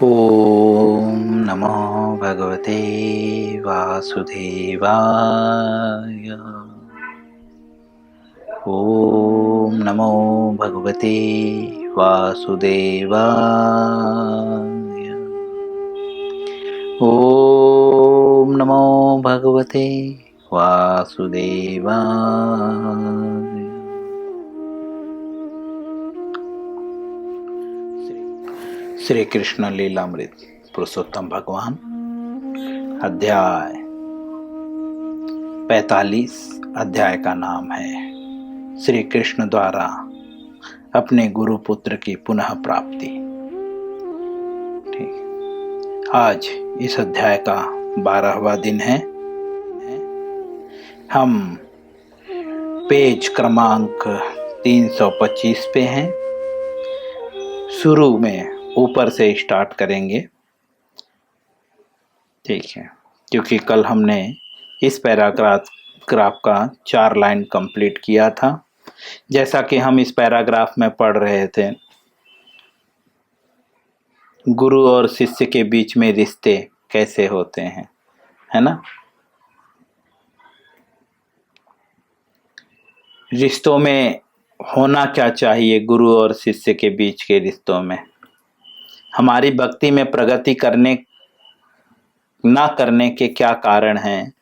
ॐ नमो भगवते वासुदेवाय। ॐ नमो भगवते वासुदेवाय। ॐ नमो भगवते वासुदेवाय। श्री कृष्ण लीलामृत पुरुषोत्तम भगवान अध्याय 45। अध्याय का नाम है श्री कृष्ण द्वारा अपने गुरु पुत्र की पुनः प्राप्ति। ठीक, आज इस अध्याय का 12वां दिन है। हम पेज क्रमांक 325 पे हैं। शुरू में ऊपर से स्टार्ट करेंगे, ठीक है, क्योंकि कल हमने इस पैराग्राफ का 4 लाइन कंप्लीट किया था। जैसा कि हम इस पैराग्राफ में पढ़ रहे थे, गुरु और शिष्य के बीच में रिश्ते कैसे होते हैं, है ना। रिश्तों में होना क्या चाहिए, गुरु और शिष्य के बीच के रिश्तों में हमारी भक्ति में प्रगति करने ना करने के क्या कारण हैं,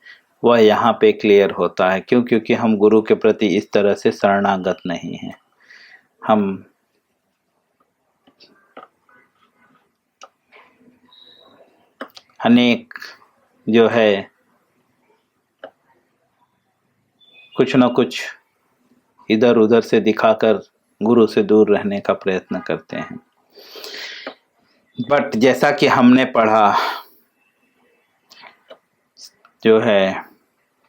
वह यहाँ पे क्लियर होता है। क्यों? क्योंकि हम गुरु के प्रति इस तरह से शरणागत नहीं हैं। हम अनेक जो है कुछ न कुछ इधर उधर से दिखाकर गुरु से दूर रहने का प्रयत्न करते हैं। बट जैसा कि हमने पढ़ा, जो है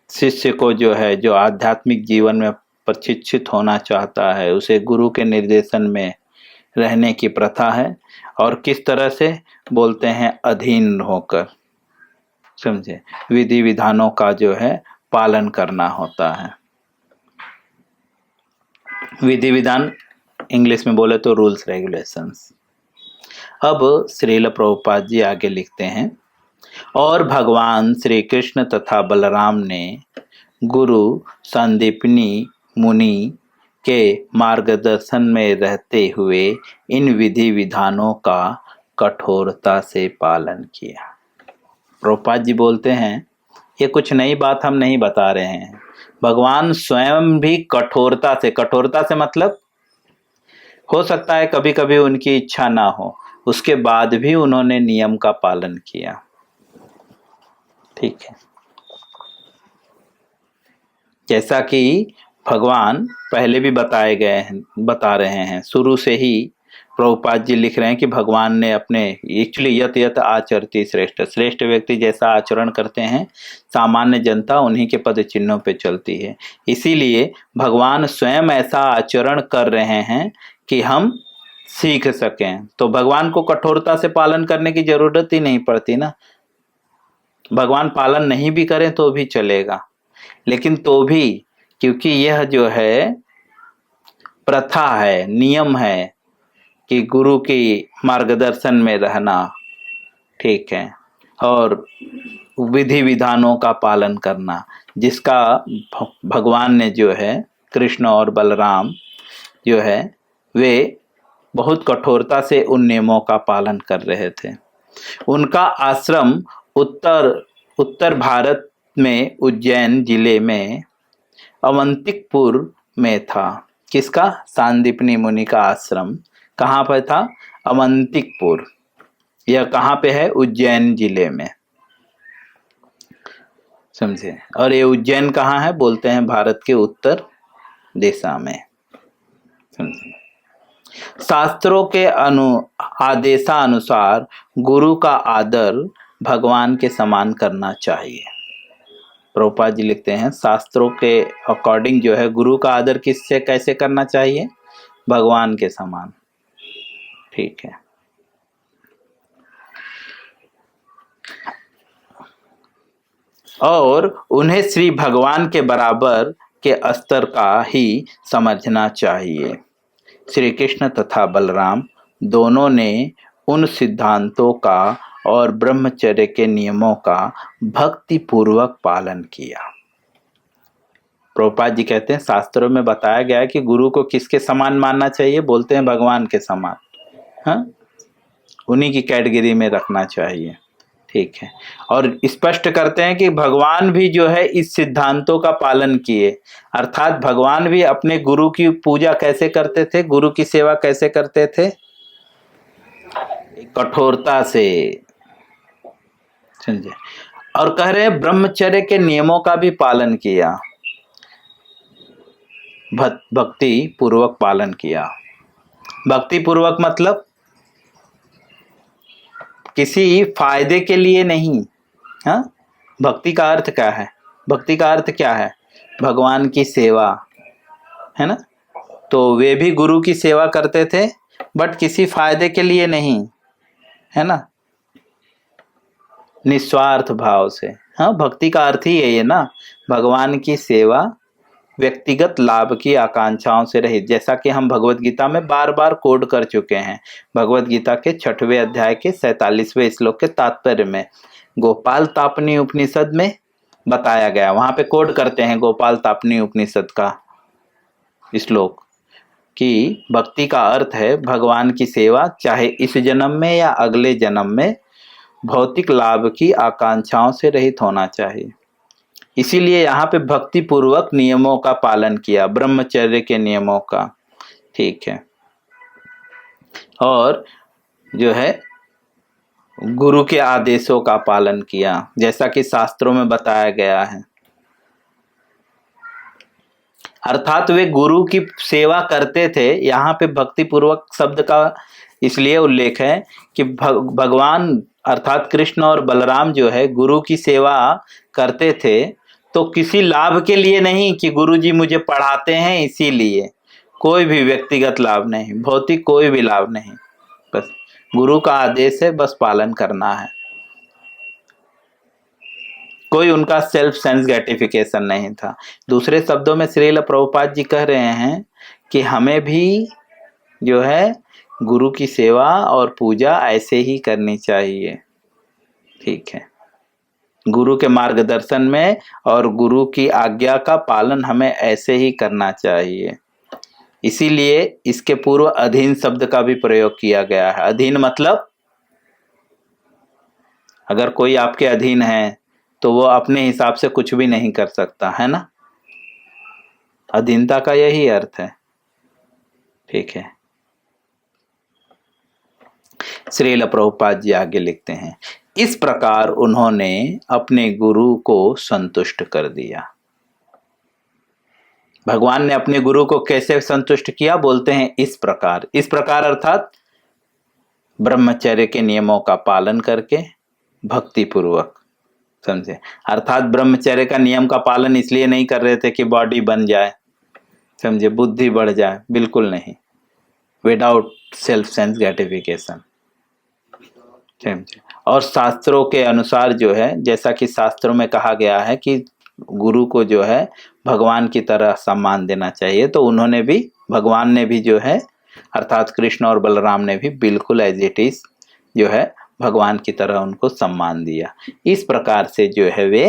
शिष्य को जो आध्यात्मिक जीवन में प्रशिक्षित होना चाहता है, उसे गुरु के निर्देशन में रहने की प्रथा है। और किस तरह से बोलते हैं, अधीन होकर, समझे, विधि विधानों का जो है पालन करना होता है। विधि विधान इंग्लिश में बोले तो रूल्स रेगुलेशंस। अब श्रील प्रभुपाद जी आगे लिखते हैं, और भगवान श्री कृष्ण तथा बलराम ने गुरु संदीपनी मुनि के मार्गदर्शन में रहते हुए इन विधि विधानों का कठोरता से पालन किया। प्रभुपाद जी बोलते हैं, ये कुछ नई बात हम नहीं बता रहे हैं। भगवान स्वयं भी कठोरता से मतलब हो सकता है कभी कभी उनकी इच्छा ना हो, उसके बाद भी उन्होंने नियम का पालन किया। ठीक है, जैसा कि भगवान पहले भी बता रहे हैं। शुरू से ही प्रभुपाद जी लिख रहे हैं कि भगवान ने अपने एक्चुअली यत यत आचरति श्रेष्ठ व्यक्ति जैसा आचरण करते हैं, सामान्य जनता उन्हीं के पद चिन्हों पे चलती है। इसीलिए भगवान स्वयं ऐसा आचरण कर रहे हैं कि हम सीख सकें। तो भगवान को कठोरता से पालन करने की जरूरत ही नहीं पड़ती ना। भगवान पालन नहीं भी करें तो भी चलेगा, लेकिन तो भी क्योंकि यह जो है प्रथा है, नियम है कि गुरु की मार्गदर्शन में रहना, ठीक है, और विधि विधानों का पालन करना, जिसका भगवान ने जो है कृष्ण और बलराम जो है वे बहुत कठोरता से उन नियमों का पालन कर रहे थे। उनका आश्रम उत्तर भारत में उज्जैन जिले में अवंतिकपुर में था। किसका? सांदीपनी मुनि का आश्रम कहाँ पर था? अवंतिकपुर। यह कहाँ पे है? उज्जैन जिले में, समझे। और ये उज्जैन कहाँ है? बोलते हैं भारत के उत्तर दिशा में, समझे। शास्त्रों के आदेशानुसार गुरु का आदर भगवान के समान करना चाहिए। प्रभुपाद जी लिखते हैं, शास्त्रों के अकॉर्डिंग जो है गुरु का आदर किससे कैसे करना चाहिए? भगवान के समान, ठीक है। और उन्हें श्री भगवान के बराबर के स्तर का ही समझना चाहिए। श्री कृष्ण तथा बलराम दोनों ने उन सिद्धांतों का और ब्रह्मचर्य के नियमों का भक्ति पूर्वक पालन किया। प्रभुपाद जी कहते हैं शास्त्रों में बताया गया है कि गुरु को किसके समान मानना चाहिए, बोलते हैं भगवान के समान, हाँ, उन्हीं की कैटेगरी में रखना चाहिए। ठीक है, और स्पष्ट करते हैं कि भगवान भी जो है इस सिद्धांतों का पालन किए, अर्थात भगवान भी अपने गुरु की पूजा कैसे करते थे, गुरु की सेवा कैसे करते थे, कठोरता से, समझे। और कह रहे हैं ब्रह्मचर्य के नियमों का भी पालन किया, भक्ति पूर्वक पालन किया। भक्ति पूर्वक मतलब किसी फायदे के लिए नहीं, हाँ। भक्ति का अर्थ क्या है, भक्ति का अर्थ क्या है, भगवान की सेवा, है ना। तो वे भी गुरु की सेवा करते थे बट किसी फायदे के लिए नहीं, है ना, निस्वार्थ भाव से। हाँ, भक्ति का अर्थ ही है ये ना, भगवान की सेवा व्यक्तिगत लाभ की आकांक्षाओं से रहित, जैसा कि हम भगवत गीता में बार बार कोड कर चुके हैं। भगवत गीता के 6वें अध्याय के 47वें श्लोक के तात्पर्य में गोपाल तापनी उपनिषद में बताया गया, वहां पे कोड करते हैं गोपाल तापनी उपनिषद का श्लोक कि भक्ति का अर्थ है भगवान की सेवा, चाहे इस जन्म में या अगले जन्म में, भौतिक लाभ की आकांक्षाओं से रहित होना चाहिए। इसीलिए यहाँ पे भक्ति पूर्वक नियमों का पालन किया, ब्रह्मचर्य के नियमों का, ठीक है, और जो है गुरु के आदेशों का पालन किया, जैसा कि शास्त्रों में बताया गया है। अर्थात वे गुरु की सेवा करते थे। यहाँ पे भक्ति पूर्वक शब्द का इसलिए उल्लेख है कि भगवान अर्थात कृष्ण और बलराम जो है गुरु की सेवा करते थे, तो किसी लाभ के लिए नहीं कि गुरुजी मुझे पढ़ाते हैं इसीलिए, कोई भी व्यक्तिगत लाभ नहीं, भौतिक कोई भी लाभ नहीं, बस गुरु का आदेश है, बस पालन करना है। कोई उनका सेल्फ सेंस ग्रेटिफिकेशन नहीं था। दूसरे शब्दों में श्रील प्रभुपाद जी कह रहे हैं कि हमें भी जो है गुरु की सेवा और पूजा ऐसे ही करनी चाहिए, ठीक है, गुरु के मार्गदर्शन में और गुरु की आज्ञा का पालन हमें ऐसे ही करना चाहिए। इसीलिए इसके पूर्व अधीन शब्द का भी प्रयोग किया गया है। अधीन मतलब अगर कोई आपके अधीन है तो वो अपने हिसाब से कुछ भी नहीं कर सकता, है ना, अधीनता का यही अर्थ है, ठीक है। श्रील प्रभुपाद जी आगे लिखते हैं, इस प्रकार उन्होंने अपने गुरु को संतुष्ट कर दिया। भगवान ने अपने गुरु को कैसे संतुष्ट किया, बोलते हैं इस प्रकार। इस प्रकार अर्थात ब्रह्मचर्य के नियमों का पालन करके भक्ति पूर्वक, समझे। अर्थात ब्रह्मचर्य का नियम का पालन इसलिए नहीं कर रहे थे कि बॉडी बन जाए, समझे, बुद्धि बढ़ जाए, बिल्कुल नहीं, विदाउट सेल्फ सेंस ग्रेटिफिकेशन, समझे। और शास्त्रों के अनुसार जो है, जैसा कि शास्त्रों में कहा गया है कि गुरु को जो है भगवान की तरह सम्मान देना चाहिए, तो उन्होंने भी, भगवान ने भी जो है अर्थात कृष्ण और बलराम ने भी बिल्कुल एज इट इज जो है भगवान की तरह उनको सम्मान दिया। इस प्रकार से जो है वे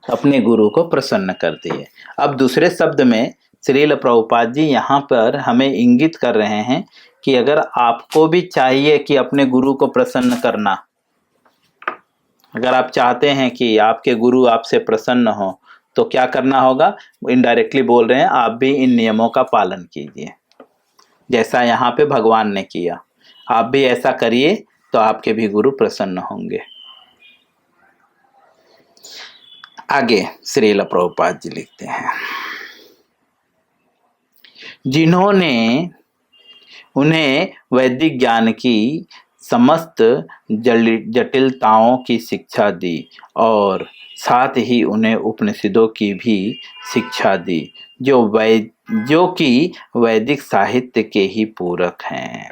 अपने गुरु को प्रसन्न कर दिए। अब दूसरे शब्द में श्रील प्रभुपाद जी यहाँ पर हमें इंगित कर रहे हैं कि अगर आपको भी चाहिए कि अपने गुरु को प्रसन्न करना, अगर आप चाहते हैं कि आपके गुरु आपसे प्रसन्न हो, तो क्या करना होगा, इनडायरेक्टली बोल रहे हैं आप भी इन नियमों का पालन कीजिए, जैसा यहाँ पे भगवान ने किया, आप भी ऐसा करिए तो आपके भी गुरु प्रसन्न होंगे। आगे श्रील प्रभुपाद जी लिखते हैं, जिन्होंने उन्हें वैदिक ज्ञान की समस्त जटिलताओं की शिक्षा दी और साथ ही उन्हें उपनिषदों की भी शिक्षा दी, जो कि वैदिक साहित्य के ही पूरक हैं।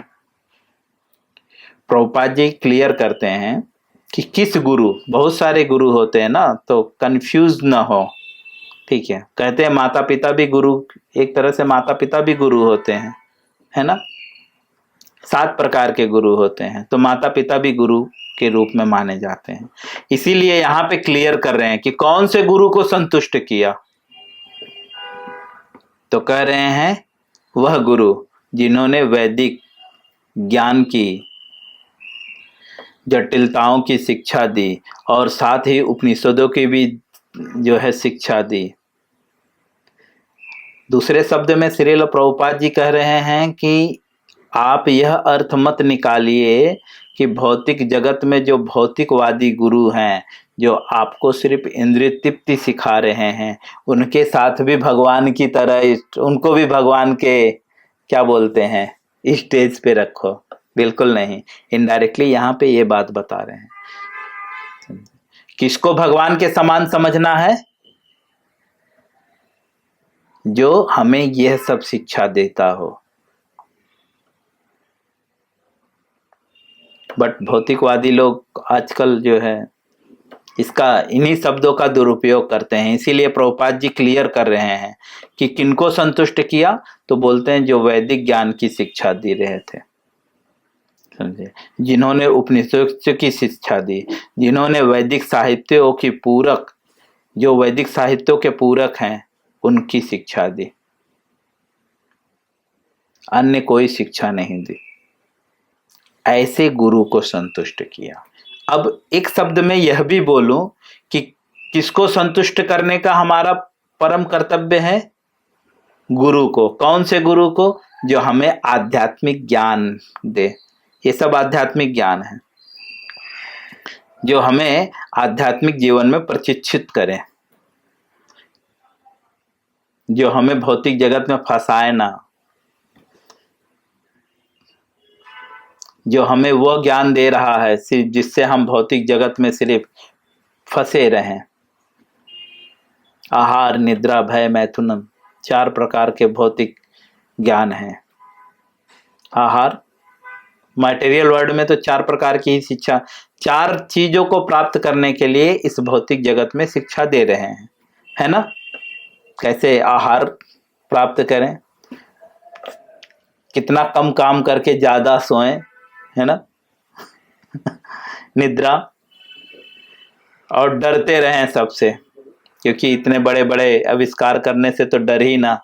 प्रभुपाद जी क्लियर करते हैं कि किस गुरु, बहुत सारे गुरु होते हैं ना, तो कंफ्यूज ना हो, ठीक है। कहते हैं माता पिता भी गुरु, एक तरह से माता पिता भी गुरु होते हैं, है ना, 7 प्रकार के गुरु होते हैं, तो माता पिता भी गुरु के रूप में माने जाते हैं। इसीलिए यहाँ पे क्लियर कर रहे हैं कि कौन से गुरु को संतुष्ट किया। तो कह रहे हैं वह गुरु जिन्होंने वैदिक ज्ञान की जटिलताओं की शिक्षा दी और साथ ही उपनिषदों की भी जो है शिक्षा दी। दूसरे शब्द में श्रील प्रभुपाद जी कह रहे हैं कि आप यह अर्थ मत निकालिए कि भौतिक जगत में जो भौतिकवादी गुरु हैं, जो आपको सिर्फ इंद्रिय तृप्ति सिखा रहे हैं, उनके साथ भी भगवान की तरह उनको भी भगवान के क्या बोलते हैं स्टेज पे रखो। बिल्कुल नहीं, इनडायरेक्टली यहाँ पे ये बात बता रहे हैं। किसको भगवान के समान समझना है? जो हमें यह सब शिक्षा देता हो। बट भौतिकवादी लोग आजकल जो है इसका इन्हीं शब्दों का दुरुपयोग करते हैं। इसीलिए प्रभुपाद जी क्लियर कर रहे हैं कि किनको संतुष्ट किया, तो बोलते हैं जो वैदिक ज्ञान की शिक्षा दे रहे थे, समझे, जिन्होंने उपनिषद की शिक्षा दी, जिन्होंने वैदिक साहित्यों की पूरक, जो वैदिक साहित्यों के पूरक हैं उनकी शिक्षा दी, अन्य कोई शिक्षा नहीं दी। ऐसे गुरु को संतुष्ट किया। अब एक शब्द में यह भी बोलूं कि किसको संतुष्ट करने का हमारा परम कर्तव्य है? गुरु को। कौन से गुरु को? जो हमें आध्यात्मिक ज्ञान दे। ये सब आध्यात्मिक ज्ञान है, जो हमें आध्यात्मिक जीवन में प्रशिक्षित करे, जो हमें भौतिक जगत में फंसाए ना, जो हमें वो ज्ञान दे रहा है सिर्फ जिससे हम भौतिक जगत में सिर्फ फंसे रहें। आहार, निद्रा, भय, मैथुनम, 4 प्रकार के भौतिक ज्ञान हैं। आहार, मटेरियल वर्ल्ड में तो 4 प्रकार की ही शिक्षा, 4 चीजों को प्राप्त करने के लिए इस भौतिक जगत में शिक्षा दे रहे हैं, है ना? कैसे आहार प्राप्त करें, कितना कम काम करके ज्यादा सोएं, है ना? निद्रा, और डरते रहें सबसे, क्योंकि इतने बड़े बड़े आविष्कार करने से तो डर ही ना,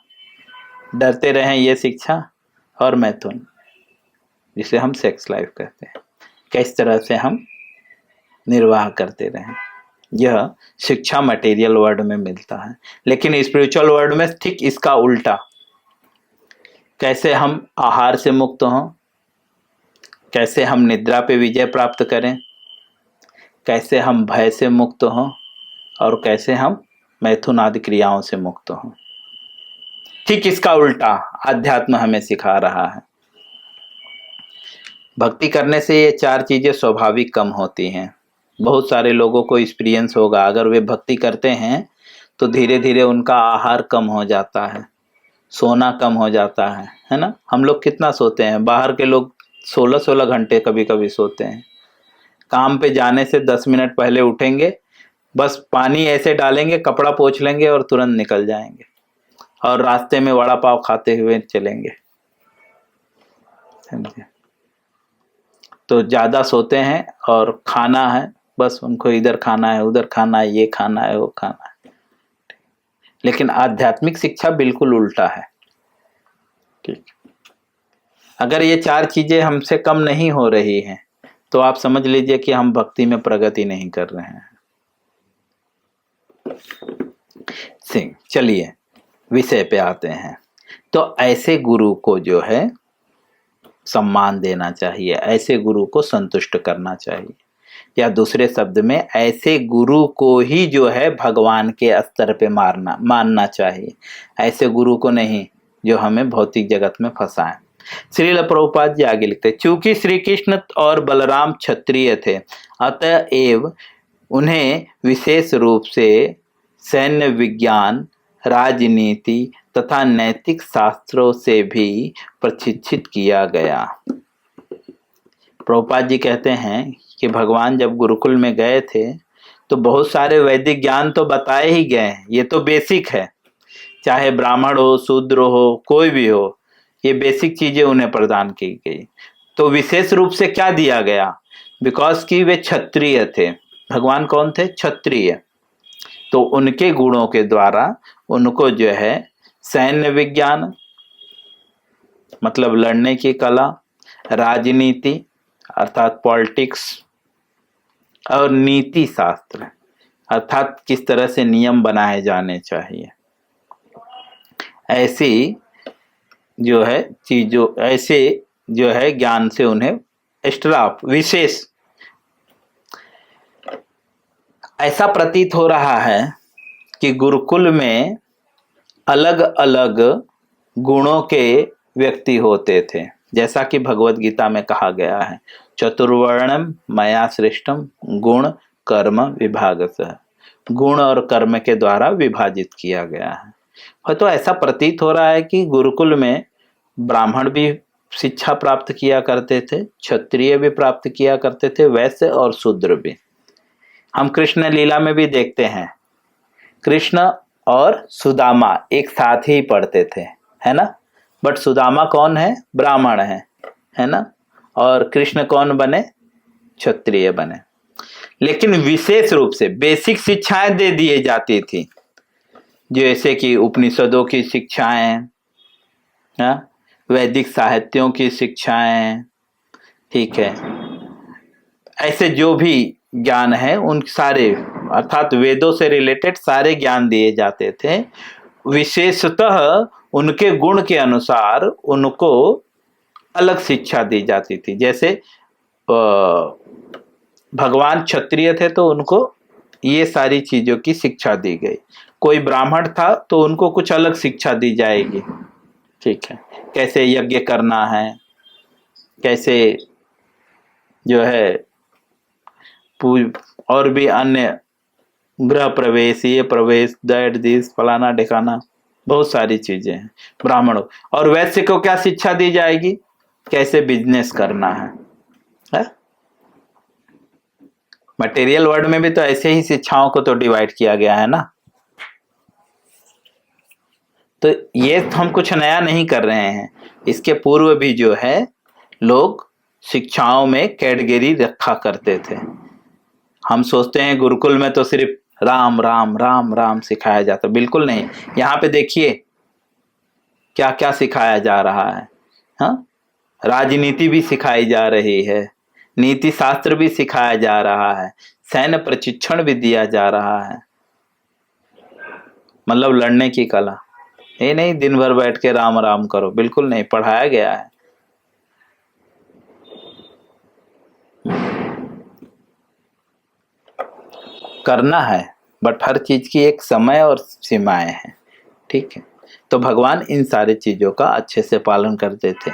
डरते रहें, ये शिक्षा। और मैथुन, जिसे हम सेक्स लाइफ कहते हैं, किस तरह से हम निर्वाह करते रहें, यह शिक्षा मटेरियल वर्ल्ड में मिलता है। लेकिन स्पिरिचुअल वर्ल्ड में ठीक इसका उल्टा, कैसे हम आहार से मुक्त हों, कैसे हम निद्रा पे विजय प्राप्त करें, कैसे हम भय से मुक्त हों, और कैसे हम मैथुन आदि क्रियाओं से मुक्त हों। ठीक इसका उल्टा अध्यात्म हमें सिखा रहा है। भक्ति करने से ये 4 चीजें स्वाभाविक कम होती हैं। बहुत सारे लोगों को एक्सपीरियंस होगा, अगर वे भक्ति करते हैं तो धीरे धीरे उनका आहार कम हो जाता है, सोना कम हो जाता है ना? हम लोग कितना सोते हैं? बाहर के लोग 16-16 घंटे कभी कभी सोते हैं। काम पे जाने से 10 मिनट पहले उठेंगे, बस पानी ऐसे डालेंगे, कपड़ा पोंछ लेंगे और तुरंत निकल जाएंगे, और रास्ते में वड़ा पाव खाते हुए चलेंगे, समझे? तो ज़्यादा सोते हैं, और खाना है बस उनको इधर खाना है, उधर खाना है, ये खाना है, वो खाना है। लेकिन आध्यात्मिक शिक्षा बिल्कुल उल्टा है। ठीक, अगर ये 4 चीजें हमसे कम नहीं हो रही हैं तो आप समझ लीजिए कि हम भक्ति में प्रगति नहीं कर रहे हैं। चलिए विषय पे आते हैं। तो ऐसे गुरु को जो है सम्मान देना चाहिए, ऐसे गुरु को संतुष्ट करना चाहिए, या दूसरे शब्द में ऐसे गुरु को ही जो है भगवान के स्तर पे मानना चाहिए। ऐसे गुरु को नहीं जो हमें भौतिक जगत में फंसाएं। श्रील प्रभुपाद जी आगे लिखते, चूंकि श्री कृष्ण और बलराम क्षत्रिय थे, अतएव उन्हें विशेष रूप से सैन्य विज्ञान, राजनीति तथा नैतिक शास्त्रों से भी प्रशिक्षित किया गया। प्रभुपाद जी कहते हैं कि भगवान जब गुरुकुल में गए थे तो बहुत सारे वैदिक ज्ञान तो बताए ही गए हैं, ये तो बेसिक है, चाहे ब्राह्मण हो, शूद्र हो, कोई भी हो, ये बेसिक चीजें उन्हें प्रदान की गई। तो विशेष रूप से क्या दिया गया, बिकॉज कि वे क्षत्रिय थे। भगवान कौन थे? क्षत्रिय। तो उनके गुणों के द्वारा उनको जो है सैन्य विज्ञान मतलब लड़ने की कला, राजनीति अर्थात पॉलिटिक्स, और नीति शास्त्र अर्थात किस तरह से नियम बनाए जाने चाहिए, ऐसी जो है चीजों, ऐसे जो है ज्ञान से उन्हें एक्स्ट्रा विशेष ऐसा प्रतीत हो रहा है कि गुरुकुल में अलग अलग गुणों के व्यक्ति होते थे, जैसा कि भगवत गीता में कहा गया है, चतुर्वर्णम मया सृष्टम गुण कर्म विभागतः, गुण और कर्म के द्वारा विभाजित किया गया है। तो ऐसा प्रतीत हो रहा है कि गुरुकुल में ब्राह्मण भी शिक्षा प्राप्त किया करते थे, क्षत्रिय भी प्राप्त किया करते थे, वैश्य और शूद्र भी। हम कृष्ण लीला में भी देखते हैं, कृष्ण और सुदामा एक साथ ही पढ़ते थे, है ना। बट सुदामा कौन है? ब्राह्मण है ना। और कृष्ण कौन बने? क्षत्रिय बने। लेकिन विशेष रूप से बेसिक शिक्षाएं दे दिए जाती थी, जैसे कि उपनिषदों की शिक्षाएं, वैदिक साहित्यों की शिक्षाएं, ठीक है, ऐसे जो भी ज्ञान है उन सारे अर्थात वेदों से रिलेटेड सारे ज्ञान दिए जाते थे। विशेषतः उनके गुण के अनुसार उनको अलग शिक्षा दी जाती थी। जैसे भगवान क्षत्रिय थे तो उनको ये सारी चीजों की शिक्षा दी गई। कोई ब्राह्मण था तो उनको कुछ अलग शिक्षा दी जाएगी, ठीक है, कैसे यज्ञ करना है, कैसे जो है और भी अन्य गृह प्रवेश, ये प्रवेश, दैट दिस फलाना ढिकाना, बहुत सारी चीजें हैं ब्राह्मणों। और वैश्य को क्या शिक्षा दी जाएगी? कैसे बिजनेस करना है? मटेरियल वर्ल्ड में भी तो ऐसे ही शिक्षाओं को तो डिवाइड किया गया है ना। तो ये हम कुछ नया नहीं कर रहे हैं, इसके पूर्व भी जो है लोग शिक्षाओं में कैटेगरी रखा करते थे। हम सोचते हैं गुरुकुल में तो सिर्फ राम राम राम राम सिखाया जाता, बिल्कुल नहीं। यहाँ पे देखिए क्या क्या सिखाया जा रहा है। हाँ, राजनीति भी सिखाई जा रही है, नीति शास्त्र भी सिखाया जा रहा है, सैन्य प्रशिक्षण भी दिया जा रहा है, मतलब लड़ने की कला। ये नहीं दिन भर बैठ के राम राम करो, बिल्कुल नहीं, पढ़ाया गया है। करना है, बट हर चीज की एक समय और सीमाएं हैं, ठीक है। तो भगवान इन सारी चीजों का अच्छे से पालन करते थे।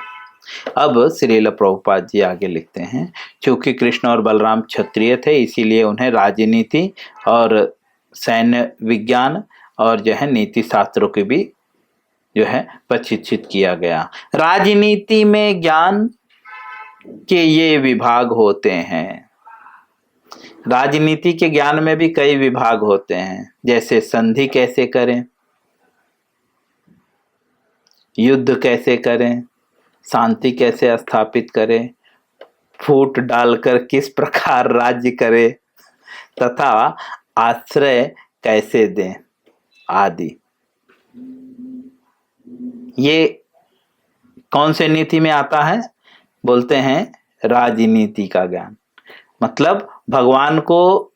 अब श्रील प्रभुपाद जी आगे लिखते हैं, क्योंकि कृष्ण और बलराम क्षत्रिय थे इसीलिए उन्हें राजनीति और सैन्य विज्ञान और जो है नीति शास्त्रों की भी जो है प्रशिक्षित किया गया। राजनीति में ज्ञान के ये विभाग होते हैं। राजनीति के ज्ञान में भी कई विभाग होते हैं, जैसे संधि कैसे करें, युद्ध कैसे करें, शांति कैसे स्थापित करें, फूट डालकर किस प्रकार राज्य करे, तथा आश्रय कैसे दें आदि। ये कौन से नीति में आता है? बोलते हैं राजनीति का ज्ञान। मतलब भगवान को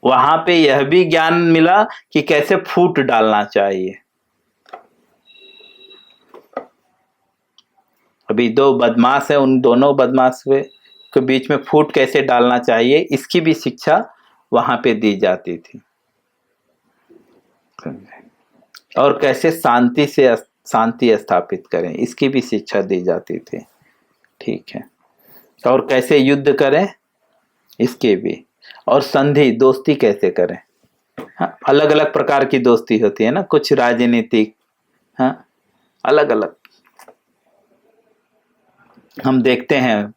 वहां पे यह भी ज्ञान मिला कि कैसे फूट डालना चाहिए। अभी दो बदमाश है, उन दोनों बदमाश के बीच में फूट कैसे डालना चाहिए, इसकी भी शिक्षा वहां पे दी जाती थी। और कैसे शांति स्थापित करें, इसकी भी शिक्षा दी जाती थी, ठीक है। और कैसे युद्ध करें, इसके भी। और संधि दोस्ती कैसे करें। हाँ, अलग अलग प्रकार की दोस्ती होती है ना, कुछ राजनीतिक, हाँ, अलग अलग। हम देखते हैं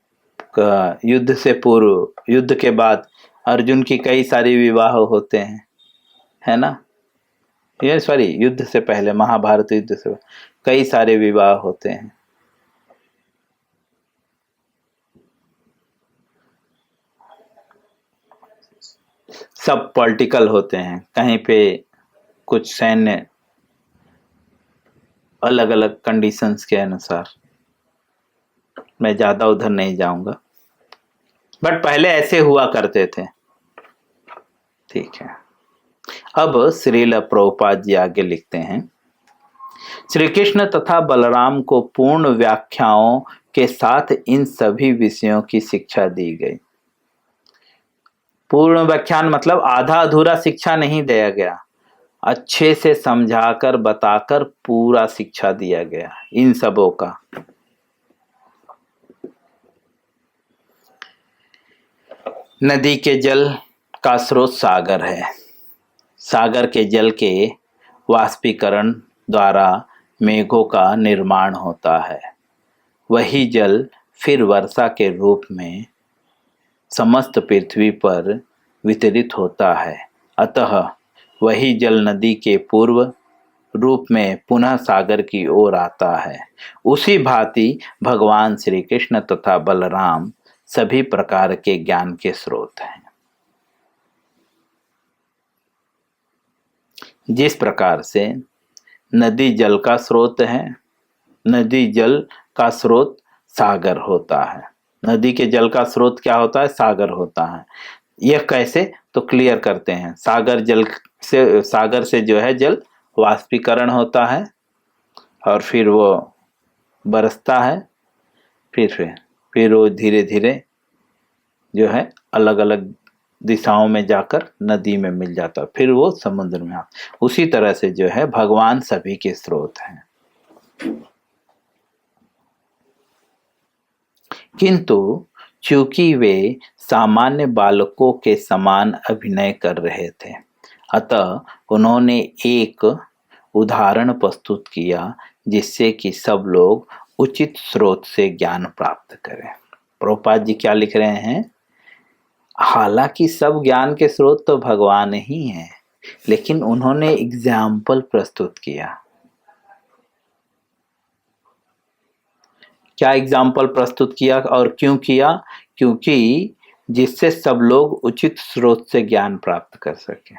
युद्ध से पूर्व, युद्ध के बाद अर्जुन की कई सारी विवाह होते हैं, है ना। ये सॉरी, युद्ध से पहले, महाभारत युद्ध से कई सारे विवाह होते हैं। सब पॉलिटिकल होते हैं, कहीं पे कुछ सैन्य अलग अलग कंडीशंस के अनुसार। मैं ज्यादा उधर नहीं जाऊंगा, बट पहले ऐसे हुआ करते थे। ठीक है, अब श्रील प्रभुपाद जी आगे लिखते हैं, श्री कृष्ण तथा बलराम को पूर्ण व्याख्याओं के साथ इन सभी विषयों की शिक्षा दी गई। पूर्ण व्याख्यान मतलब आधा अधूरा शिक्षा नहीं दिया गया, अच्छे से समझाकर बताकर पूरा शिक्षा दिया गया इन सबों का। नदी के जल का स्रोत सागर है। सागर के जल के वाष्पीकरण द्वारा मेघों का निर्माण होता है। वही जल फिर वर्षा के रूप में समस्त पृथ्वी पर वितरित होता है। अतः वही जल नदी के पूर्व रूप में पुनः सागर की ओर आता है। उसी भांति भगवान श्री कृष्ण तथा बलराम सभी प्रकार के ज्ञान के स्रोत हैं। जिस प्रकार से नदी जल का स्रोत है, नदी जल का स्रोत सागर होता है। नदी के जल का स्रोत क्या होता है? सागर होता है। यह कैसे? तो क्लियर करते हैं। सागर से जो है जल वाष्पीकरण होता है और फिर वो बरसता है, फिर वो धीरे धीरे जो है अलग अलग दिशाओं में जाकर नदी में मिल जाता है, फिर वो समुद्र में आता। उसी तरह से जो है भगवान सभी के स्रोत हैं। किंतु चूंकि वे सामान्य बालकों के समान अभिनय कर रहे थे, अतः उन्होंने एक उदाहरण प्रस्तुत किया जिससे कि सब लोग उचित स्रोत से ज्ञान प्राप्त करें। प्रभुपाद जी क्या लिख रहे हैं? हालांकि सब ज्ञान के स्रोत तो भगवान ही हैं, लेकिन उन्होंने एग्जाम्पल प्रस्तुत किया। क्या एग्जाम्पल प्रस्तुत किया और क्यों किया? क्योंकि जिससे सब लोग उचित स्रोत से ज्ञान प्राप्त कर सके।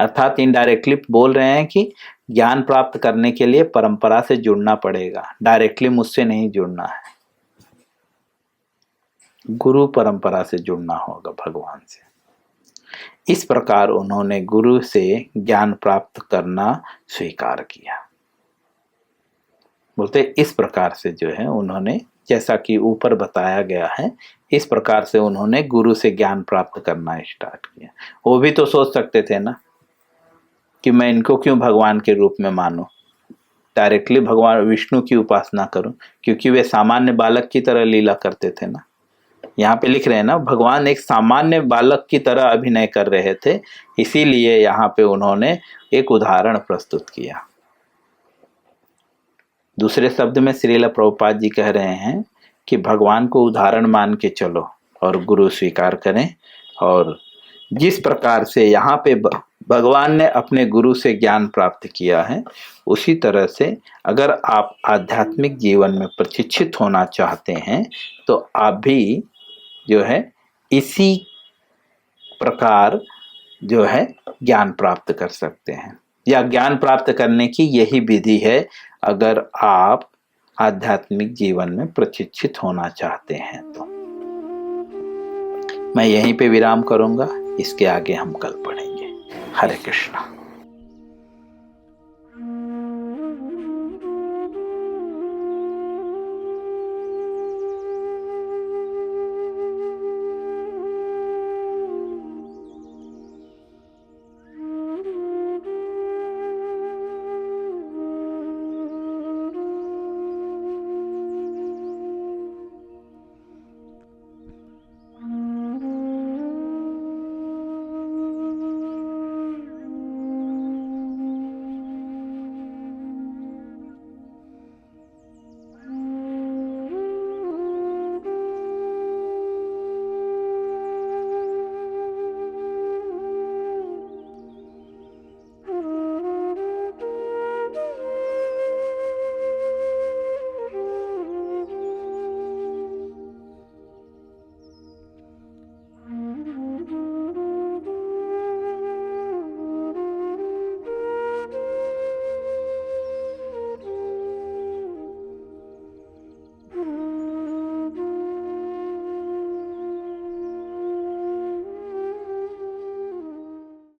अर्थात इनडायरेक्टली बोल रहे हैं कि ज्ञान प्राप्त करने के लिए परंपरा से जुड़ना पड़ेगा, डायरेक्टली मुझसे नहीं जुड़ना है, गुरु परंपरा से जुड़ना होगा भगवान से। इस प्रकार उन्होंने गुरु से ज्ञान प्राप्त करना स्वीकार किया। बोलते इस प्रकार से जो है उन्होंने, जैसा कि ऊपर बताया गया है, इस प्रकार से उन्होंने गुरु से ज्ञान प्राप्त करना स्टार्ट किया। वो भी तो सोच सकते थे ना कि मैं इनको क्यों भगवान के रूप में मानूं, डायरेक्टली भगवान विष्णु की उपासना करूं, क्योंकि वे सामान्य बालक की तरह लीला करते थे ना। यहाँ पे लिख रहे हैं ना, भगवान एक सामान्य बालक की तरह अभिनय कर रहे थे, इसीलिए यहाँ पे उन्होंने एक उदाहरण प्रस्तुत किया। दूसरे शब्द में श्रील प्रभुपाद जी कह रहे हैं कि भगवान को उदाहरण मान के चलो और गुरु स्वीकार करें। और जिस प्रकार से यहाँ पे भगवान ने अपने गुरु से ज्ञान प्राप्त किया है, उसी तरह से अगर आप आध्यात्मिक जीवन में प्रशिक्षित होना चाहते हैं तो आप भी जो है इसी प्रकार जो है ज्ञान प्राप्त कर सकते हैं, या ज्ञान प्राप्त करने की यही विधि है अगर आप आध्यात्मिक जीवन में प्रशिक्षित होना चाहते हैं तो। मैं यहीं पे विराम करूंगा, इसके आगे हम कल पढ़ेंगे। हरे कृष्णा।